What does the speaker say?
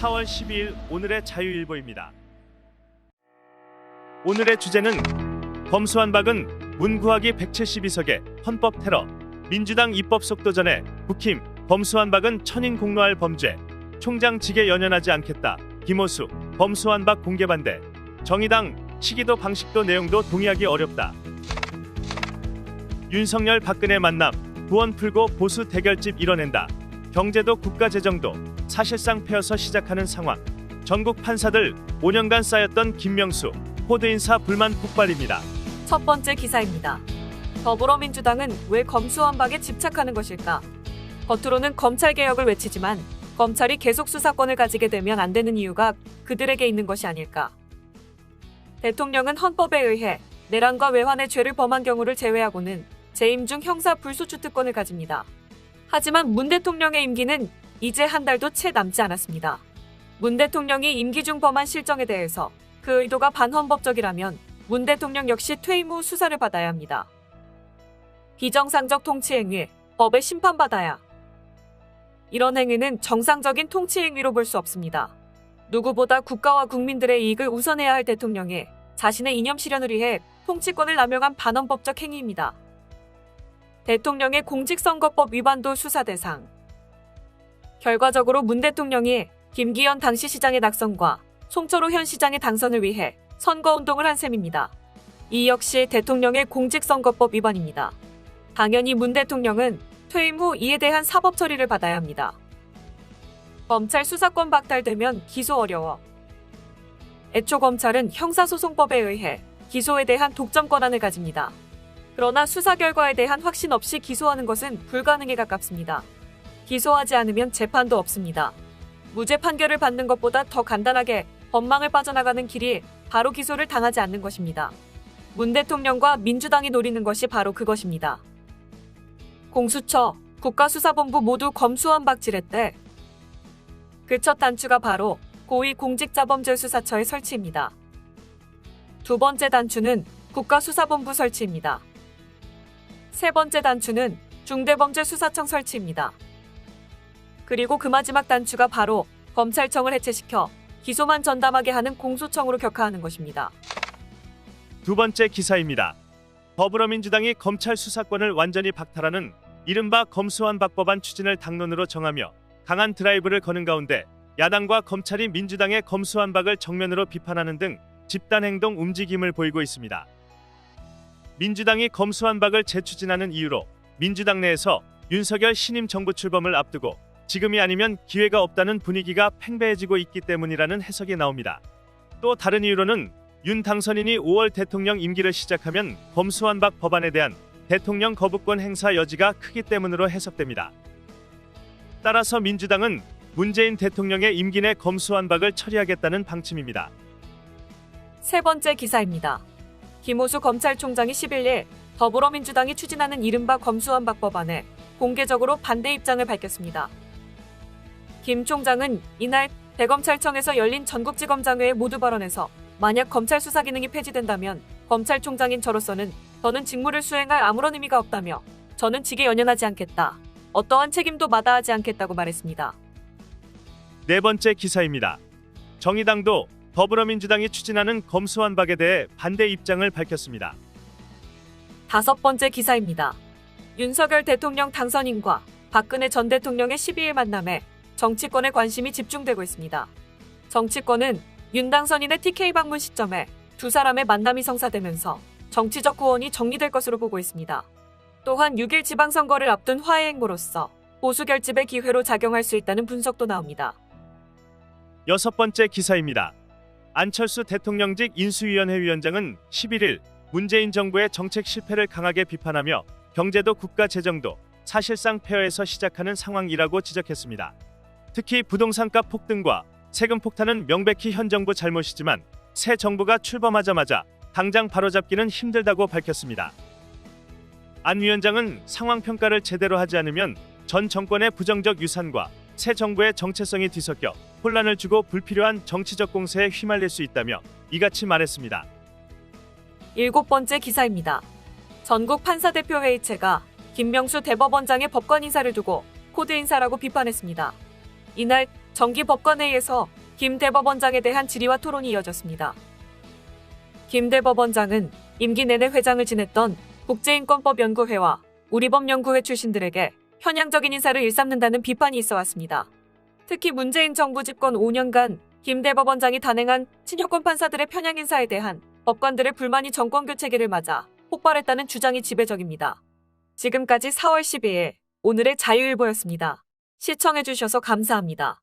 4월 12일 오늘의 자유일보입니다. 오늘의 주제는 검수완박은 문구하기 172석의 헌법 테러, 민주당 입법 속도전에 국힘, 검수완박은 천인 공로할 범죄, 총장 직에 연연하지 않겠다, 김호수, 검수완박 공개 반대, 정의당, 시기도 방식도 내용도 동의하기 어렵다. 윤석열 박근혜 만남, 구원 풀고 보수 대결집 이뤄낸다. 경제도 국가재정도 사실상 패어서 시작하는 상황. 전국 판사들 5년간 쌓였던 김명수, 호드 인사 불만 폭발입니다. 첫 번째 기사입니다. 더불어민주당은 왜 검수완박에 집착하는 것일까? 겉으로는 검찰개혁을 외치지만 검찰이 계속 수사권을 가지게 되면 안 되는 이유가 그들에게 있는 것이 아닐까? 대통령은 헌법에 의해 내란과 외환의 죄를 범한 경우를 제외하고는 재임 중 형사 불소추 특권을 가집니다. 하지만 문 대통령의 임기는 이제 한 달도 채 남지 않았습니다. 문 대통령이 임기 중 범한 실정에 대해서 그 의도가 반헌법적이라면 문 대통령 역시 퇴임 후 수사를 받아야 합니다. 비정상적 통치행위, 법에 심판받아야. 이런 행위는 정상적인 통치행위로 볼 수 없습니다. 누구보다 국가와 국민들의 이익을 우선해야 할 대통령이 자신의 이념 실현을 위해 통치권을 남용한 반헌법적 행위입니다. 대통령의 공직선거법 위반도 수사 대상. 결과적으로 문 대통령이 김기현 당시 시장의 낙선과 송철호 현 시장의 당선을 위해 선거운동을 한 셈입니다. 이 역시 대통령의 공직선거법 위반입니다. 당연히 문 대통령은 퇴임 후 이에 대한 사법 처리를 받아야 합니다. 검찰 수사권 박탈되면 기소 어려워. 애초 검찰은 형사소송법에 의해 기소에 대한 독점 권한을 가집니다. 그러나 수사 결과에 대한 확신 없이 기소하는 것은 불가능에 가깝습니다. 기소하지 않으면 재판도 없습니다. 무죄 판결을 받는 것보다 더 간단하게 법망을 빠져나가는 길이 바로 기소를 당하지 않는 것입니다. 문 대통령과 민주당이 노리는 것이 바로 그것입니다. 공수처, 국가수사본부 모두 검수완박 지렛대. 그 첫 단추가 바로 고위공직자범죄수사처의 설치입니다. 두 번째 단추는 국가수사본부 설치입니다. 세 번째 단추는 중대범죄수사청 설치입니다. 그리고 그 마지막 단추가 바로 검찰청을 해체시켜 기소만 전담하게 하는 공소청으로 격하하는 것입니다. 두 번째 기사입니다. 더불어민주당이 검찰 수사권을 완전히 박탈하는 이른바 검수완박법안 추진을 당론으로 정하며 강한 드라이브를 거는 가운데 야당과 검찰이 민주당의 검수완박을 정면으로 비판하는 등 집단행동 움직임을 보이고 있습니다. 민주당이 검수완박을 재추진하는 이유로 민주당 내에서 윤석열 신임 정부 출범을 앞두고 지금이 아니면 기회가 없다는 분위기가 팽배해지고 있기 때문이라는 해석이 나옵니다. 또 다른 이유로는 윤 당선인이 5월 대통령 임기를 시작하면 검수완박 법안에 대한 대통령 거부권 행사 여지가 크기 때문으로 해석됩니다. 따라서 민주당은 문재인 대통령의 임기 내 검수완박을 처리하겠다는 방침입니다. 세 번째 기사입니다. 김호수 검찰총장이 11일 더불어민주당이 추진하는 이른바 검수완박 법안에 공개적으로 반대 입장을 밝혔습니다. 김 총장은 이날 대검찰청에서 열린 전국지검장회의 모두 발언에서 만약 검찰 수사 기능이 폐지된다면 검찰총장인 저로서는 더는 직무를 수행할 아무런 의미가 없다며 저는 직에 연연하지 않겠다. 어떠한 책임도 마다하지 않겠다고 말했습니다. 네 번째 기사입니다. 정의당도 더불어민주당이 추진하는 검수완박에 대해 반대 입장을 밝혔습니다. 다섯 번째 기사입니다. 윤석열 대통령 당선인과 박근혜 전 대통령의 12일 만남에 정치권의 관심이 집중되고 있습니다. 정치권은 윤 당선인의 TK 방문 시점에 두 사람의 만남이 성사되면서 정치적 구원이 정리될 것으로 보고 있습니다. 또한 6일 지방선거를 앞둔 화해 행보로서 보수 결집의 기회로 작용할 수 있다는 분석도 나옵니다. 여섯 번째 기사입니다. 안철수 대통령직 인수위원회 위원장은 11일 문재인 정부의 정책 실패를 강하게 비판하며 경제도 국가 재정도 사실상 폐허에서 시작하는 상황이라고 지적했습니다. 특히 부동산값 폭등과 세금 폭탄은 명백히 현 정부 잘못이지만 새 정부가 출범하자마자 당장 바로잡기는 힘들다고 밝혔습니다. 안 위원장은 상황 평가를 제대로 하지 않으면 전 정권의 부정적 유산과 새 정부의 정체성이 뒤섞여 혼란을 주고 불필요한 정치적 공세에 휘말릴 수 있다며 이같이 말했습니다. 일곱 번째 기사입니다. 전국 판사대표회의체가 김명수 대법원장의 법관 인사를 두고 코드 인사라고 비판했습니다. 이날 정기법관회의에서 김 대법원장에 대한 질의와 토론이 이어졌습니다. 김 대법원장은 임기 내내 회장을 지냈던 국제인권법연구회와 우리법연구회 출신들에게 편향적인 인사를 일삼는다는 비판이 있어 왔습니다. 특히 문재인 정부 집권 5년간 김 대법원장이 단행한 친여권 판사들의 편향 인사에 대한 법관들의 불만이 정권 교체기를 맞아 폭발했다는 주장이 지배적입니다. 지금까지 4월 12일 오늘의 자유일보였습니다. 시청해주셔서 감사합니다.